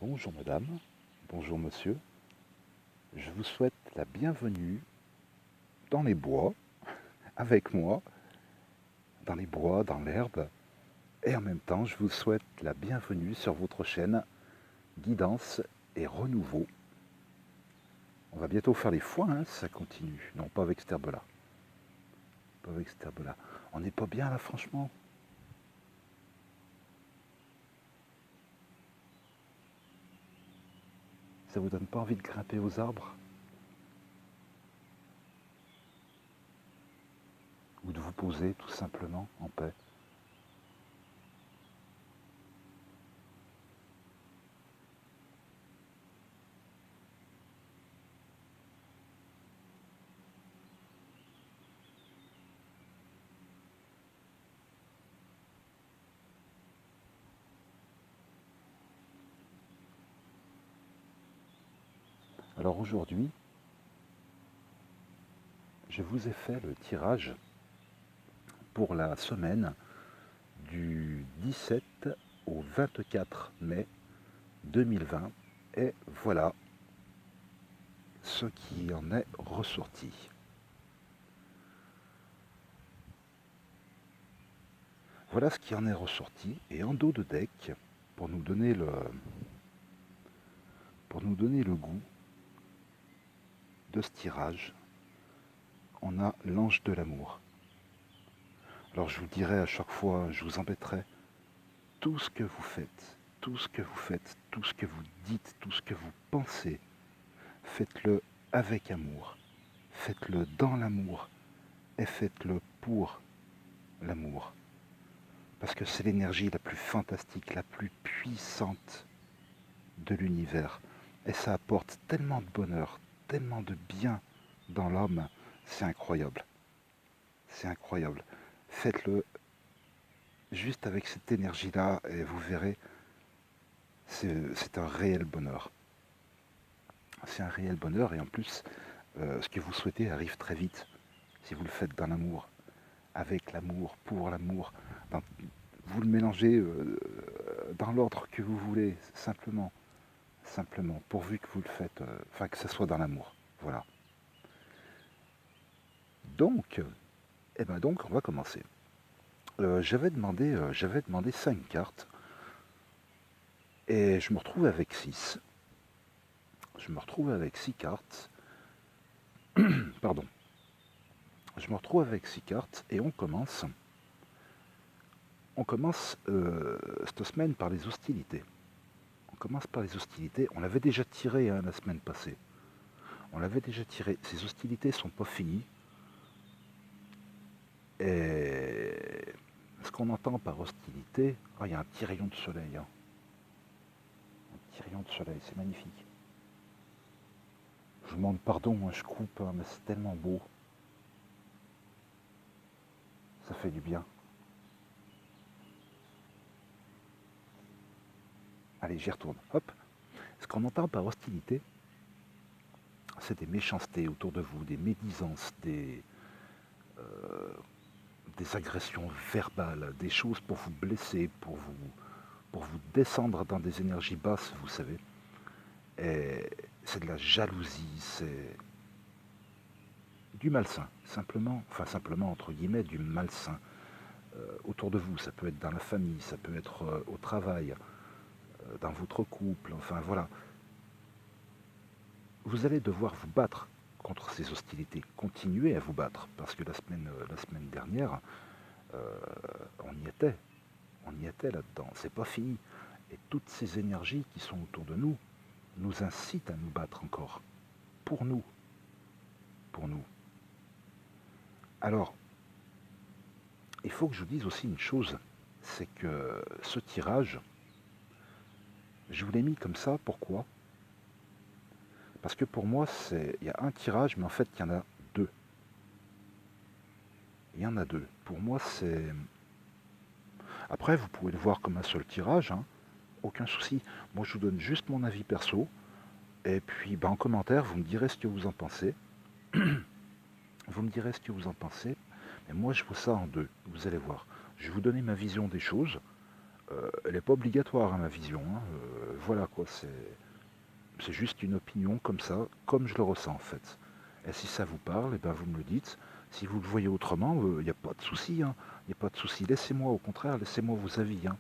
Bonjour madame, bonjour monsieur, je vous souhaite la bienvenue dans les bois, avec moi, dans les bois, dans l'herbe, et en même temps je vous souhaite la bienvenue sur votre chaîne Guidance et Renouveau. On va bientôt faire les foins, hein, ça continue. Non, pas avec cette herbe-là. Pas avec cette herbe-là. On n'est pas bien là, franchement. Ça vous donne pas envie de grimper aux arbres? Ou de vous poser tout simplement en paix? Alors aujourd'hui, je vous ai fait le tirage pour la semaine du 17 au 24 mai 2020. Et voilà ce qui en est ressorti. Voilà ce qui en est ressorti. Et en dos de deck, pour nous donner le goût de ce tirage, on a l'ange de l'amour. Alors je vous dirai à chaque fois, je vous embêterai, tout ce que vous faites, tout ce que vous faites, tout ce que vous dites, tout ce que vous pensez, faites-le avec amour, faites-le dans l'amour et faites-le pour l'amour. Parce que c'est l'énergie la plus fantastique, la plus puissante de l'univers. Et ça apporte tellement de bonheur, tellement de bien dans l'homme, c'est incroyable. C'est incroyable. Faites-le juste avec cette énergie-là et vous verrez, c'est un réel bonheur. C'est un réel bonheur et en plus, ce que vous souhaitez arrive très vite si vous le faites dans l'amour, avec l'amour, pour l'amour. Vous le mélangez dans l'ordre que vous voulez, simplement, pourvu que vous le faites, enfin que ce soit dans l'amour. Voilà. Donc, donc, on va commencer. J'avais demandé 5 cartes et je me retrouve avec 6. Je me retrouve avec 6 cartes. Pardon. Je me retrouve avec 6 cartes et on commence. On commence cette semaine par les hostilités. On commence par les hostilités. On l'avait déjà tiré la semaine passée. On l'avait déjà tiré. Ces hostilités sont pas finies. Et ce qu'on entend par hostilité, il y a un petit rayon de soleil. Hein. Un petit rayon de soleil, c'est magnifique. Je vous demande pardon, je coupe, hein, mais c'est tellement beau. Ça fait du bien. Allez, j'y retourne. Hop. Ce qu'on entend par hostilité, c'est des méchancetés autour de vous, des médisances, des agressions verbales, des choses pour vous blesser, pour vous descendre dans des énergies basses, vous savez. Et c'est de la jalousie, c'est du malsain, simplement entre guillemets, du malsain autour de vous. Ça peut être dans la famille, ça peut être au travail, dans votre couple, enfin voilà. Vous allez devoir vous battre contre ces hostilités, continuer à vous battre, parce que la semaine dernière, on y était là-dedans, c'est pas fini. Et toutes ces énergies qui sont autour de nous incitent à nous battre encore, pour nous, pour nous. Alors, il faut que je vous dise aussi une chose, c'est que ce tirage, je vous l'ai mis comme ça, pourquoi? Parce que pour moi, il y a un tirage, mais en fait, il y en a deux. Il y en a deux. Pour moi, c'est... Après, vous pouvez le voir comme un seul tirage, hein, aucun souci. Moi, je vous donne juste mon avis perso, et puis en commentaire, vous me direz ce que vous en pensez. Vous me direz ce que vous en pensez, mais moi, je vois ça en deux, vous allez voir. Je vais vous donner ma vision des choses. Elle n'est pas obligatoire, hein, ma vision, hein. Voilà quoi, c'est juste une opinion comme ça, comme je le ressens en fait. Et si ça vous parle, eh ben vous me le dites. Si vous le voyez autrement, il n'y a pas de souci, hein. Il n'y a pas de souci. Laissez-moi, au contraire, laissez-moi vos avis, hein.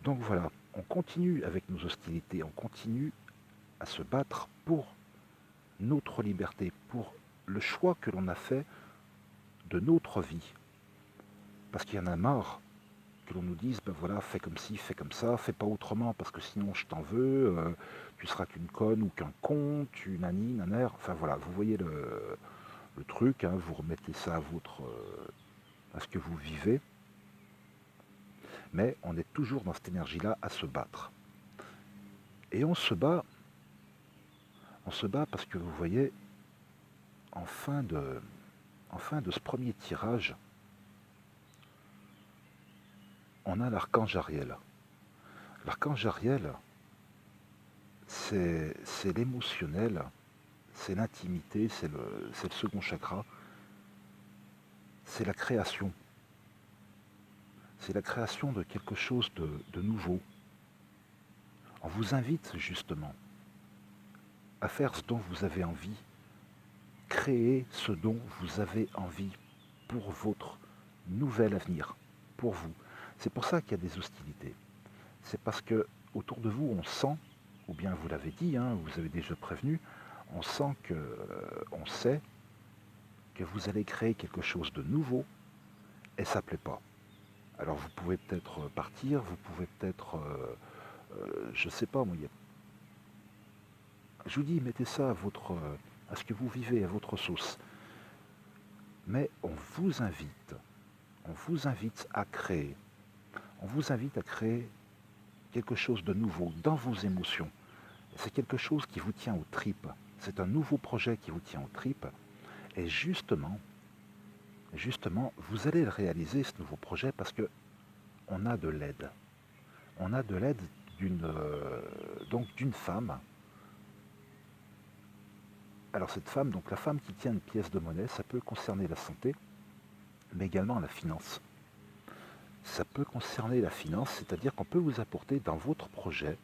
Donc voilà, on continue avec nos hostilités, on continue à se battre pour notre liberté, pour le choix que l'on a fait de notre vie. Parce qu'il y en a marre que l'on nous dise, ben voilà, fais comme ci, fais comme ça, fais pas autrement parce que sinon je t'en veux, tu seras qu'une conne ou qu'un con, tu nani, naner, enfin voilà, vous voyez le truc, hein, vous remettez ça à ce que vous vivez, mais on est toujours dans cette énergie-là à se battre. Et on se bat parce que vous voyez, en fin de ce premier tirage, on a l'archange Ariel. L'archange Ariel, c'est l'émotionnel, c'est l'intimité, c'est le second chakra, c'est la création. C'est la création de quelque chose de nouveau. On vous invite justement à faire ce dont vous avez envie, créer ce dont vous avez envie pour votre nouvel avenir, pour vous. C'est pour ça qu'il y a des hostilités. C'est parce que autour de vous, on sent, ou bien vous l'avez dit, hein, vous avez déjà prévenu, on sent que, on sait que vous allez créer quelque chose de nouveau et ça ne plaît pas. Alors vous pouvez peut-être partir, vous pouvez peut-être, je ne sais pas, moi, je vous dis, mettez ça à ce que vous vivez, à votre sauce. Mais on vous invite à créer. On vous invite à créer quelque chose de nouveau dans vos émotions. C'est quelque chose qui vous tient aux tripes. C'est un nouveau projet qui vous tient aux tripes. Et justement, vous allez le réaliser, ce nouveau projet, parce que on a de l'aide. On a de l'aide d'une femme. Alors cette femme, donc la femme qui tient une pièce de monnaie, ça peut concerner la santé, mais également la finance. Ça peut concerner la finance, c'est-à-dire qu'on peut vous apporter dans votre projet,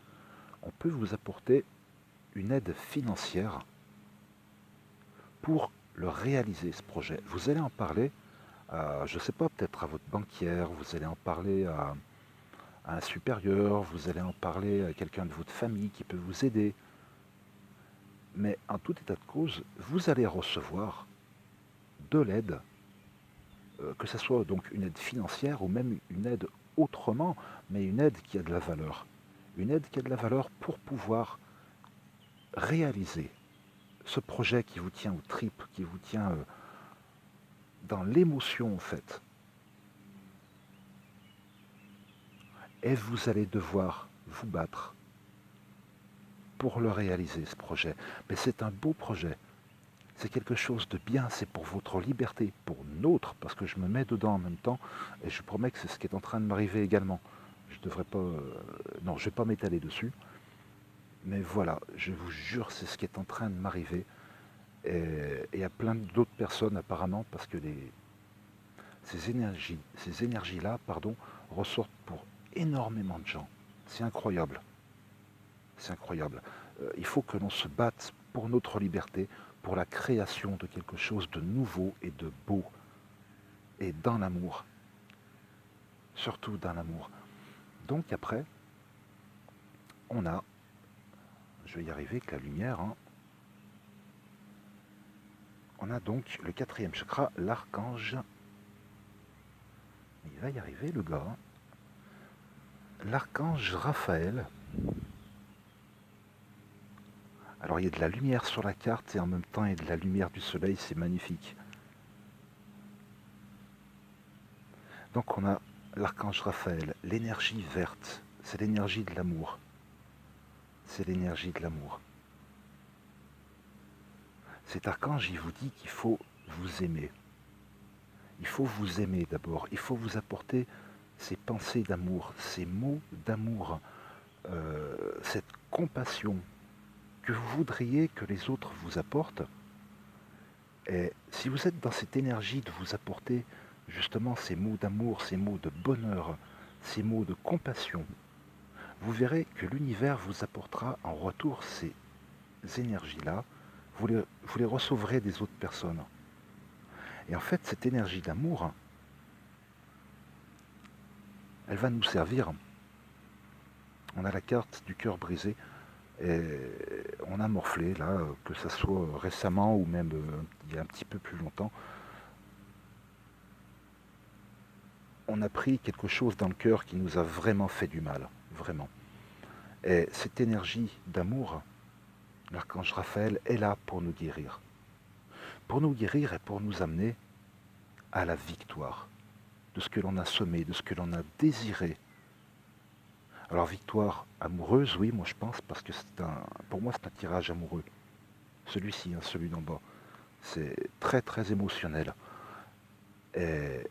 on peut vous apporter une aide financière pour le réaliser, ce projet. Vous allez en parler, je ne sais pas, peut-être à votre banquière, vous allez en parler à un supérieur, vous allez en parler à quelqu'un de votre famille qui peut vous aider. Mais en tout état de cause, vous allez recevoir de l'aide, que ce soit donc une aide financière ou même une aide autrement, mais une aide qui a de la valeur. Une aide qui a de la valeur pour pouvoir réaliser ce projet qui vous tient aux tripes, qui vous tient dans l'émotion en fait. Et vous allez devoir vous battre pour le réaliser, ce projet. Mais c'est un beau projet. C'est quelque chose de bien, c'est pour votre liberté, pour notre, parce que je me mets dedans en même temps, et je promets que c'est ce qui est en train de m'arriver également. Je devrais pas... non, je ne vais pas m'étaler dessus. Mais voilà, je vous jure, c'est ce qui est en train de m'arriver. Et il y a plein d'autres personnes apparemment, parce que ces énergies-là, ressortent pour énormément de gens. C'est incroyable. C'est incroyable. Il faut que l'on se batte pour notre liberté, pour la création de quelque chose de nouveau et de beau. Et dans l'amour. Surtout dans l'amour. Donc après, on a, je vais y arriver avec la lumière, hein, on a donc le quatrième chakra, l'archange. Il va y arriver le gars. L'archange Raphaël. Alors il y a de la lumière sur la carte et en même temps il y a de la lumière du soleil, c'est magnifique. Donc on a l'archange Raphaël, l'énergie verte, c'est l'énergie de l'amour. C'est l'énergie de l'amour. Cet archange, il vous dit qu'il faut vous aimer. Il faut vous aimer d'abord, il faut vous apporter ces pensées d'amour, ces mots d'amour, cette compassion que vous voudriez que les autres vous apportent. Et si vous êtes dans cette énergie de vous apporter justement ces mots d'amour, ces mots de bonheur, ces mots de compassion, vous verrez que l'univers vous apportera en retour ces énergies-là, vous les recevrez des autres personnes. Et en fait, cette énergie d'amour, elle va nous servir. On a la carte du cœur brisé, et on a morflé, là, que ce soit récemment ou même il y a un petit peu plus longtemps. On a pris quelque chose dans le cœur qui nous a vraiment fait du mal, vraiment. Et cette énergie d'amour, l'archange Raphaël est là pour nous guérir. Pour nous guérir et pour nous amener à la victoire de ce que l'on a semé, de ce que l'on a désiré. Alors victoire amoureuse, oui, moi je pense, parce que pour moi c'est un tirage amoureux. Celui-ci, hein, celui d'en bas. C'est très très émotionnel. Et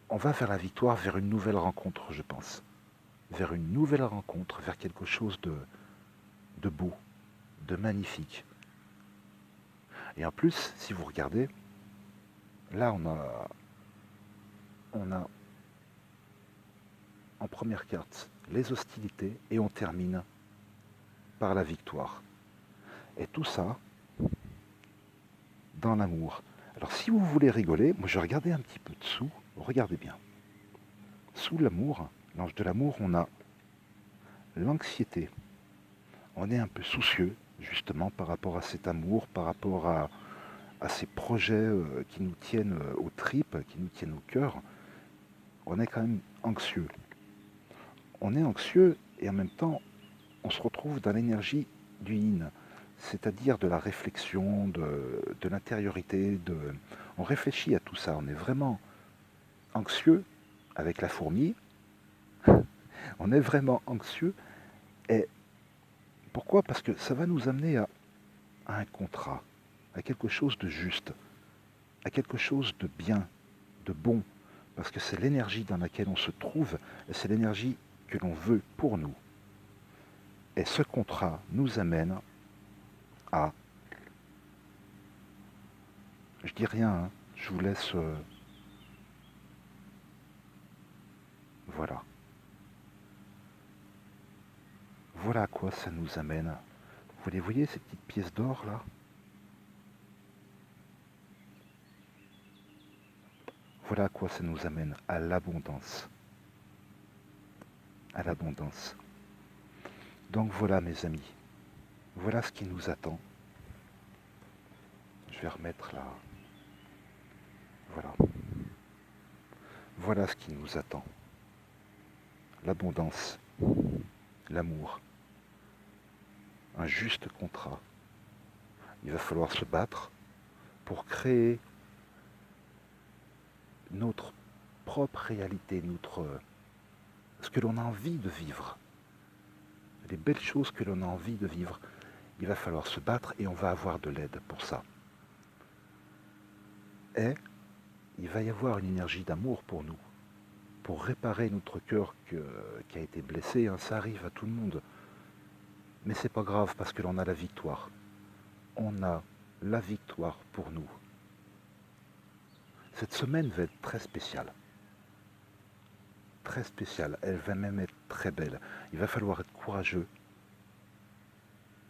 on va vers la victoire, vers une nouvelle rencontre, je pense. Vers une nouvelle rencontre, vers quelque chose de beau, de magnifique. Et en plus, si vous regardez, là on a en première carte les hostilités et on termine par la victoire. Et tout ça dans l'amour. Alors si vous voulez rigoler, moi je regardais un petit peu dessous, regardez bien. Sous l'amour, l'ange de l'amour, on a l'anxiété. On est un peu soucieux justement par rapport à cet amour, par rapport à ces projets qui nous tiennent aux tripes, qui nous tiennent au cœur. On est quand même anxieux. On est anxieux et en même temps, on se retrouve dans l'énergie du yin, c'est-à-dire de la réflexion, de l'intériorité. On réfléchit à tout ça. On est vraiment anxieux avec la fourmi. On est vraiment anxieux. Et pourquoi? Parce que ça va nous amener à un contrat, à quelque chose de juste, à quelque chose de bien, de bon. Parce que c'est l'énergie dans laquelle on se trouve, et c'est l'énergie que l'on veut pour nous. Et ce contrat nous amène à... Je dis rien, hein, je vous laisse... voilà. Voilà à quoi ça nous amène. Vous les voyez, ces petites pièces d'or là? Voilà à quoi ça nous amène, à l'abondance. À l'abondance. Donc voilà mes amis, voilà ce qui nous attend. Je vais remettre là. Voilà. Voilà ce qui nous attend. L'abondance, l'amour, un juste contrat. Il va falloir se battre pour créer notre propre réalité, ce que l'on a envie de vivre, les belles choses que l'on a envie de vivre. Il va falloir se battre et on va avoir de l'aide pour ça. Et il va y avoir une énergie d'amour pour nous, pour réparer notre cœur qui a été blessé. Hein, ça arrive à tout le monde. Mais c'est pas grave parce que l'on a la victoire. On a la victoire pour nous. Cette semaine va être très spéciale. Très spéciale. Elle va même être très belle. Il va falloir être courageux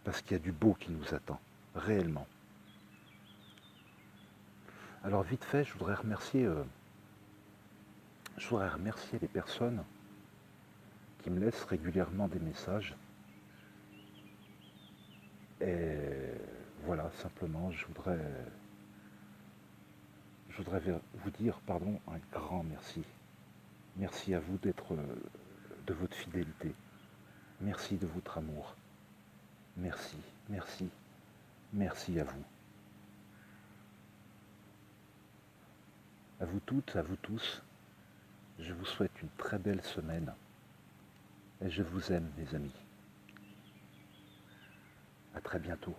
parce qu'il y a du beau qui nous attend, réellement. Alors vite fait, je voudrais remercier les personnes qui me laissent régulièrement des messages. Et voilà, simplement, je voudrais vous dire un grand merci. Merci à vous de votre fidélité. Merci de votre amour. Merci, merci, merci à vous. À vous toutes, à vous tous, je vous souhaite une très belle semaine. Et je vous aime, mes amis. À très bientôt.